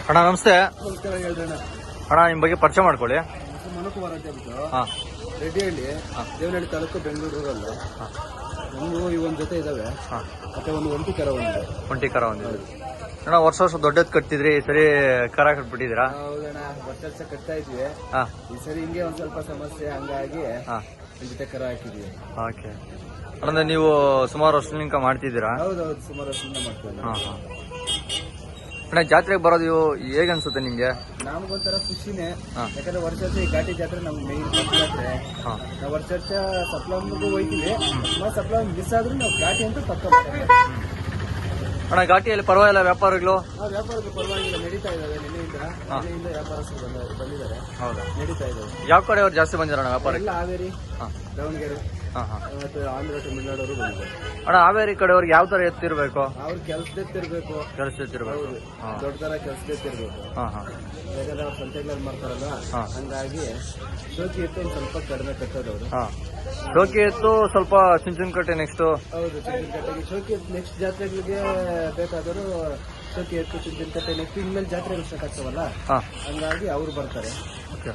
ಅಣ್ಣ ನಮಸ್ತೆ. ಹೇಳ್ರಣ್ಣ. ಅಣ್ಣ ನಿಮ್ಮ ಬಗ್ಗೆ ಪರಿಚಯ ಮಾಡ್ಕೊಳ್ಳಿ. ಮನೋಕುಮಾರ್ ಅಂತ ಹೇಳ್ಬಿಟ್ಟು ಹಾಂ, ರೆಡ್ಡಿಹಳ್ಳಿ, ದೇವನಹಳ್ಳಿ ತಾಲೂಕು, ಬೆಂಗಳೂರು ರೂರಲ್. ನಮಗೂ ಈ ಒಂದು ಜೊತೆ ಇದಾವೆ. ಹಾಂ, ಮತ್ತೆ ಒಂದು ಒಂಟಿ ಕರ ಒಂದಿದೆ. ಒಂಟಿ ಕರ ಒಂದಿದೆ. ಅಣ್ಣ ವರ್ಷ ದೊಡ್ಡದ್ ಕಟ್ತಿದ್ರಿ, ಈ ಸರಿ ಕರ ಕಟ್ಬಿಟ್ಟಿದ್ದೀರಾ? ಹೌದಣ್ಣ, ವರ್ಷ ಕಟ್ತಾ ಇದ್ವಿ. ಹಾಂ, ಈ ಸರಿ ಹಿಂಗೆ ಒಂದ್ ಸ್ವಲ್ಪ ಸಮಸ್ಯೆ ಹಂಗಾಗಿ ಹಾಂ, ಜೊತೆ ಕರ ಹಾಕಿದ್ವಿ. ಓಕೆ. ಅಣ್ಣ ನೀವು ಸುಮಾರು ವರ್ಷದಿಂದ ಮಾಡ್ತಿದ್ದೀರಾ? ಹೌದೌದು, ಸುಮಾರು ವರ್ಷದಿಂದ ಮಾಡ್ತೀವಿ. ಹಾಂ ಹಾಂ. ಅಣ್ಣ ಜಾತ್ರೆಗೆ ಬರೋದು ಹೇಗೆ ಅನ್ಸುತ್ತೆ ನಿಮ್ಗೆ? ನಮ್ಗೊಂಥರ ಖುಷಿನೇ. ಹಾಂ, ಯಾಕಂದ್ರೆ ವರ್ಷ ಈ ಘಾಟಿ ಜಾತ್ರೆ ನಮ್ಗೆ ಮೇನ್ ಜಾತ್ರೆ. ಹಾಂ, ನಾವು ವರ್ಷ ಸಪ್ಲಮ್ಗೂ ಹೋಯ್ತೀವಿ. ಸಪ್ಲಮ್ ಮಿಸ್ ಆದ್ರೂ ನಾವು ಘಾಟಿ ಅಂತ ಪಕ್ಕ. ಅಣ್ಣ ಘಾಟಿಯಲ್ಲಿ ಪರವಾಗಿಲ್ಲ ವ್ಯಾಪಾರಗಳು? ವ್ಯಾಪಾರಕ್ಕೆ ಪರವಾಗಿಲ್ಲ, ನಡೀತಾ ಇದಾವೆ. ನಿನ್ನೆಯಿಂದ ವ್ಯಾಪಾರಸ್ಥರು ಬಂದಿದ್ದಾರೆ. ಹೌದಾ? ನಡೀತಾ ಇದಾವೆ. ಯಾವ ಕಡೆ ಅವ್ರು ಜಾಸ್ತಿ ಬಂದಿರೋಣ ವ್ಯಾಪಾರಕ್ಕೆ? ಎಲ್ಲ ಹಾವೇರಿ, ಹಾಂ, ದಾವಣಗೆರೆ, ಹಾಂ ಹಾಂ. ಮತ್ತೆ ಆಂಧ್ರ, ತಮಿಳ್ನಾಡವರು ಬಂದಿದ್ದಾರೆ. ಅಣ್ಣ ಹಾವೇರಿ ಕಡೆಯವ್ರಿಗೆ ಯಾವ ತರ ಎತ್ತಿರ್ಬೇಕು? ಅವ್ರ ಕೆಲ್ಸದೆತ್ತಿರ್ಬೇಕು. ಕೆಲಸ ಎತ್ತಿರ್ಬೇಕು. ಹಾಂ ದೊಡ್ಡ ತರ ಕೆಲ್ಸದೆತ್ತಿರ್ಬೇಕು. ಹಾಂ ಹಾಂ. ಯಾಕಂದ್ರೆ ಅವ್ರು ಸಂತೆಗಳಲ್ಲಿ ಮಾಡ್ತಾರಲ್ಲ, ಹಾಂ. ಹಂಗಾಗಿ ಶೋಕಿ ಎತ್ತು ಒಂದು ಸ್ವಲ್ಪ ಕಡಿಮೆ ಕಟ್ಟೋದವ್ರು. ಹಾಂ, ಶೋಕಿ ಎತ್ತು ಸ್ವಲ್ಪ ಚುಂಚನಕಟ್ಟೆ ನೆಕ್ಸ್ಟ್. ಹೌದು, ಚುಂಚನಕಟ್ಟೆಗೆ ಶೋಕಿ ಎತ್ತು ನೆಕ್ಸ್ಟ್ ಜಾತ್ರೆಗಳಿಗೆ ಬೇಕಾದರೂ ಶೋಕಿ ಎತ್ತು, ಚುಂಚನಕಟ್ಟೆ ನೆಕ್ಸ್ಟ್ ಇನ್ಮೇಲೆ ಜಾತ್ರೆಗಳು ಸ್ಟಾರ್ಟ್ ಆಗ್ತಾವಲ್ಲ, ಹಾಂ, ಹಂಗಾಗಿ ಅವ್ರು ಬರ್ತಾರೆ. ಓಕೆ.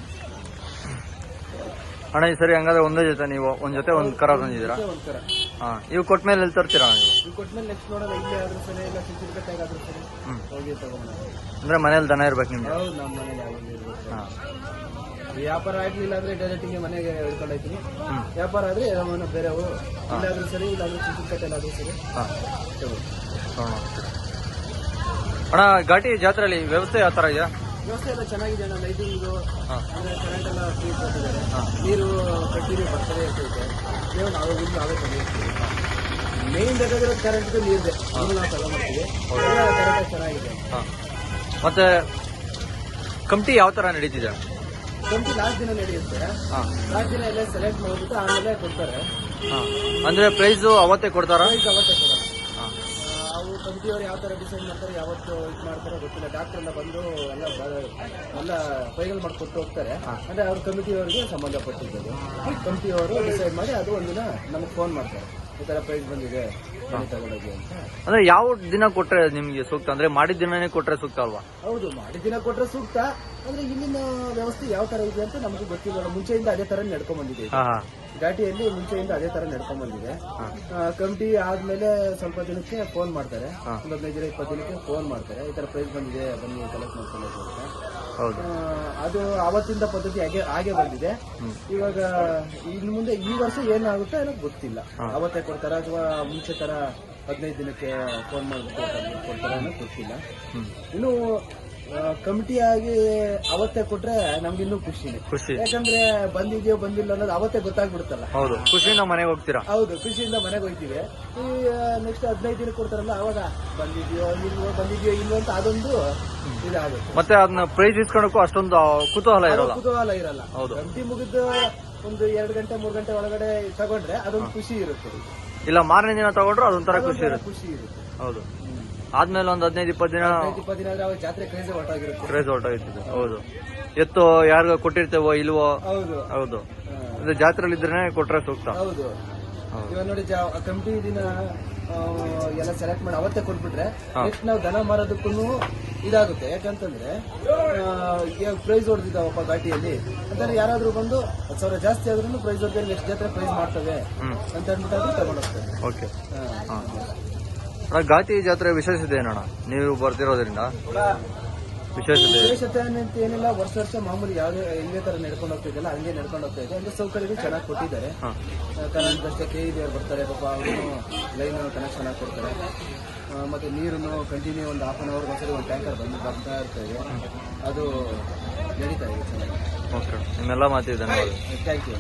ಅಣ್ಣ ಈ ಸರಿ ಹಂಗಾದ್ರೆ ಒಂದೇ ಜೊತೆ ನೀವು ಒಂದ್ ಜೊತೆ ಒಂದ್ ಕರ ತಂದಿದ್ದೀರಾ? ಒಂದ್ ಕರ. ಹಾಂ, ಇವು ಕೊಟ್ಮೇಲೆ ಎಲ್ಲಿ ತರ್ತೀರಾ ನೀವು? ನೀವು ಕೊಟ್ಮೇಲೆ ನೆಕ್ಸ್ಟ್ ನೋಡೋಣ, ಇಲ್ಲೇ ಆದ್ರೂ ಸರಿ, ಇಲ್ಲ ಚುಂಚನಕಟ್ಟೆಗೆ ಆದ್ರೂ ಸರಿ ಹೋಗಿ ತಗೊಂಡು. ಅಂದ್ರೆ ಮನೇಲಿ ದನ ಇರ್ಬೇಕು ನಿಮ್ಗೆ? ಹೌದು, ನಮ್ಮ ಮನೇಲಿ ಯಾವಾಗ ಇರ್ಬೇಕು. ಹಾಂ, ವ್ಯಾಪಾರ ಆಗ್ಲಿಲ್ಲ ಅಂದ್ರೆ ಡೈರೆಕ್ಟಿಂಗ್ ಮನೆಗೆ ಹಿಡ್ಕೊಂಡೋಗ್ತೀನಿ. ಹ್ಞೂ, ವ್ಯಾಪಾರ ಆದ್ರೆ ಅವನು ಬೇರೆಯವರು ಇಲ್ಲಾದ್ರೂ ಸರಿ, ಇಲ್ಲಾದ್ರೂ ಚುಂಚನಕಟ್ಟೆಲ್ಲಾದ್ರೂ ಸರಿ ಹಾಂ. ತಗೊಂಡು. ಅಣ್ಣ ಘಾಟಿ ಜಾತ್ರೆಯಲ್ಲಿ ವ್ಯವಸ್ಥೆ ಯಾವ ಥರ ಇದೆಯಾ? ವ್ಯವಸ್ಥೆ ಎಲ್ಲ ಚೆನ್ನಾಗಿದೆ ಅಣ್ಣ. ಲೈಟಿಂಗು, ಹಾಂ, ಅಂದ್ರೆ ಕರೆಂಟ್ ಎಲ್ಲ ಫ್ರೀ ಕೊಟ್ಟಿದ್ದಾರೆ. ಹಾಂ. ನೀರು ಕಂಟಿನ್ಯೂ ಬರ್ತದೆ ಇರ್ತೈತೆ. ನೀವು ನಾವೇ ತಂದಿರ್ತೀವಿ. ಮೇನ್ ಬೇಕಾಗಿರೋ ಕರೆಂಟ್ದು ನೀರಿದೆ, ಅದು ನಾವು ತಗೊಂಡ್ಬರ್ತೀವಿ. ಎಲ್ಲ ಕರೆಕ್ಟಾಗಿ ಚೆನ್ನಾಗಿದೆ. ಹಾಂ. ಮತ್ತೆ ಕಮಿಟಿ ಯಾವ ಥರ ನಡೀತಿದೆ? ಕಂಪಿ ಲಾಸ್ಟ್ ದಿನ ನಡೆಯುತ್ತೆ. ಹಾಂ, ಲಾಸ್ಟ್ ದಿನ ಎಲ್ಲ ಸೆಲೆಕ್ಟ್ ಮಾಡ್ಬಿಟ್ಟು ಆಮೇಲೆ ಕೊಡ್ತಾರೆ. ಹಾಂ. ಅಂದ್ರೆ ಪ್ರೈಸು ಅವತ್ತೇ ಕೊಡ್ತಾರಾ? ಪ್ರೈಸ್ ಅವತ್ತೇ ಕೊಡೋಣ. ಹಾಂ, ಅವು ಕಮಿಟಿಯವರು ಯಾವ ತರ ಡಿಸೈಡ್ ಮಾಡ್ತಾರೆ, ಯಾವತ್ತು ಇದು ಮಾಡ್ತಾರೋ ಗೊತ್ತಿಲ್ಲ. ಡಾಕ್ಟರ್ ಎಲ್ಲ ಬಂದು ಎಲ್ಲ ಫೈನಲ್ ಮಾಡ್ಕೊಟ್ಟು ಹೋಗ್ತಾರೆ. ಅಂದ್ರೆ ಅವ್ರ ಕಮಿಟಿಯವರಿಗೆ ಸಂಬಂಧಪಟ್ಟಿದ್ದು ಕಮಿಟಿಯವರು ಡಿಸೈಡ್ ಮಾಡಿ ಅದು ಒಂದಿನ ನಮಗೆ ಫೋನ್ ಮಾಡ್ತಾರೆ, ಈ ತರ ಪ್ರೈಸ್ ಬಂದಿದೆ ತಗೊಳ್ಳೋದು ಅಂತ. ಅಂದ್ರೆ ಯಾವ ದಿನ ಕೊಟ್ರೆ ನಿಮ್ಗೆ ಸೂಕ್ತ? ಅಂದ್ರೆ ಮಾಡಿದ ದಿನನೇ ಕೊಟ್ರೆ ಸೂಕ್ತ ಅಲ್ವಾ? ಹೌದು, ಮಾಡಿದ ದಿನ ಕೊಟ್ರೆ ಸೂಕ್ತ. ಅಂದ್ರೆ ಇಲ್ಲಿನ ವ್ಯವಸ್ಥೆ ಯಾವ ತರ ಇದೆ ಅಂತ ನಮಗೂ ಗೊತ್ತಿಲ್ಲ. ಮುಂಚೆಯಿಂದ ಅದೇ ತರ ನಡ್ಕೊಂಡ್ ಬಂದಿದೆ. ಹಾಂ, ಘಾಟಿಯಲ್ಲಿ ಮುಂಚೆಯಿಂದ ಅದೇ ತರ ನಡ್ಕೊಂಡ್ ಬಂದಿದೆ. ಕಮಿಟಿ ಆದ್ಮೇಲೆ ಸ್ವಲ್ಪ ದಿನಕ್ಕೆ ಫೋನ್ ಮಾಡ್ತಾರೆ, ಒಂದು 15-20 ದಿನಕ್ಕೆ ಫೋನ್ ಮಾಡ್ತಾರೆ, ಈ ತರ ಪ್ರೈಸ್ ಬಂದಿದೆ, ಬನ್ನಿ ಕಲೆಕ್ಟ್ ಮಾಡ್ಕೊಂಡು ಅಂತ. ಹೌದು. ಅದು ಅವತ್ತಿಂದ ಪದ್ಧತಿ ಹಾಗೆ ಬಂದಿದೆ. ಇವಾಗ ಇನ್ನು ಮುಂದೆ ಈ ವರ್ಷ ಏನಾಗುತ್ತೆ ಅನ್ನೋದು ಗೊತ್ತಿಲ್ಲ. ಅವತ್ತೇ ಕೊಡ್ತಾರ ಅಥವಾ ಮುಂಚೆ ತರ 15 ದಿನಕ್ಕೆ ಫೋನ್ ಮಾಡ್ಬಿಟ್ಟು ಕೊಡ್ತಾರ ಅನ್ನೋದು ಗೊತ್ತಿಲ್ಲ. ಇನ್ನು ಕಮಿಟಿಯಾಗಿ ಅವತ್ತೇ ಕೊಟ್ರೆ ನಮ್ಗೆ ಇನ್ನೂ ಖುಷಿ. ಯಾಕಂದ್ರೆ ಬಂದಿದ್ಯೋ ಬಂದಿಲ್ಲ ಅನ್ನೋದು ಅವತ್ತೇ ಗೊತ್ತಾಗ್ಬಿಡುತ್ತಲ್ಲ. ಹೌದು, ಖುಷಿಯಿಂದ ಮನೆಗೆ ಹೋಗ್ತೀರಾ? ಹೌದು, ಖುಷಿಯಿಂದ ಮನೆಗೆ ಹೋಗ್ತೀವಿ. ಈ ನೆಕ್ಸ್ಟ್ 15 ದಿನ ಕೊಡ್ತಾರಲ್ಲ, ಅವಾಗ ಬಂದಿದ್ಯೋ ಇಲ್ವೋ ಅಂತ ಅದೊಂದು ಇದಾಗುತ್ತೆ. ಮತ್ತೆ ಅದನ್ನ ಪ್ರೈಸ್ ಇಸ್ಕೊಳಕ್ಕೂ ಅಷ್ಟೊಂದು ಕುತೂಹಲ ಇರಲ್ಲ. ಹೌದು, ಕಮಿಟಿ ಮುಗಿದು ಒಂದು 2 ಗಂಟೆ 3 ಗಂಟೆ ಒಳಗಡೆ ತಗೊಂಡ್ರೆ ಅದೊಂದು ಖುಷಿ ಇರುತ್ತೆ. ಇಲ್ಲ ಮಾರನೇ ದಿನ ತಗೊಂಡ್ರು ಅದೊಂಥರ ಖುಷಿ ಇರುತ್ತೆ. ಹೌದು, ಆದ್ಮೇಲೆ ಒಂದು 15-20 ದಿನ ಆದ್ರೆ ಅವಾಗ ಜಾತ್ರೆ ಕ್ರೇಜ್ ಹೊರಟಾಗಿರುತ್ತೆ. ಕ್ರೇಜ್ ಹೊರಟಾಗಿರ್ತದೆ. ಹೌದು, ಎತ್ತು ಯಾರಿಗ ಕೊಟ್ಟಿರ್ತೇವೋ ಇಲ್ವೋ. ಹೌದು ಹೌದು, ಅಂದ್ರೆ ಜಾತ್ರೆಲಿ ಇದ್ರೆ ಕೊಟ್ರೆ ಸೂಕ್ತ. ಹೌದು. ಇವಾಗ ನೋಡಿ, ಕಮಿಟಿ ದಿನ ಎಲ್ಲ ಸೆಲೆಕ್ಟ್ ಮಾಡಿ ಅವತ್ತೇ ಕೊಟ್ಬಿಟ್ರೆ ನೆಕ್ಸ್ಟ್ ನಾವು ದನ ಮಾರೋದಕ್ಕೂ ಇದಾಗುತ್ತೆ. ಯಾಕಂತಂದ್ರೆ ಪ್ರೈಸ್ ಹೊಡೆದಿದ್ದಾವಪ್ಪ ಘಾಟಿಯಲ್ಲಿ ಅಂತಂದ್ರೆ ಯಾರಾದ್ರೂ ಬಂದು 10,000 ಜಾಸ್ತಿ ಆದ್ರೂ ಪ್ರೈಸ್ ಹೊಡೆದ್ರೆ ನೆಕ್ಸ್ಟ್ ಜಾತ್ರೆ ಪ್ರೈಸ್ ಮಾಡ್ತವೆ ಅಂತ ಅಂದ್ಬಿಟ್ಟು ತಗೊಂಡೋಗ್ತಾರೆ. ಓಕೆ. ಘಾಟಿ ಜಾತ್ರೆ ವಿಶೇಷತೆ ಏನಣ್ಣ ನೀವು ಬರ್ತಿರೋದ್ರಿಂದ? ವಿಶೇಷತೆ ಅಂತ ಏನಿಲ್ಲ, ವರ್ಷ ಮಾಮೂಲಿ ಯಾವ್ದೇ ಇದೇ ತರ ನಡ್ಕೊಂಡು ಹೋಗ್ತಿದ್ದಲ್ಲ ಹಂಗೆ ನಡ್ಕೊಂಡು ಹೋಗ್ತಾ ಇದೆ. ಅಂದ್ರೆ ಸೌಕರ್ಯಗಳು ಚೆನ್ನಾಗಿ ಕೊಟ್ಟಿದ್ದಾರೆ. ಕರೆಂಟ್ ಅಷ್ಟೇ KEB ಬರ್ತಾರೆ ಪಾಪ, ಅವರು ಲೈನ್ ಕನೆಕ್ಷನ್ ಆಗಿ ಕೊಡ್ತಾರೆ. ಮತ್ತೆ ನೀರನ್ನು ಕಂಟಿನ್ಯೂ ಒಂದು 1/2 hour ಒಂದ್ಸರಿ ಒಂದು ಟ್ಯಾಂಕರ್ ಬರ್ತಾ ಇರ್ತಾ ಇದೆ. ಅದು ನಡೀತಾ ಇದೆ ಚೆನ್ನಾಗಿ. ಓಕೆ, ನಿಮ್ಮೆಲ್ಲ ಮಾತಿದೆ. Thank you.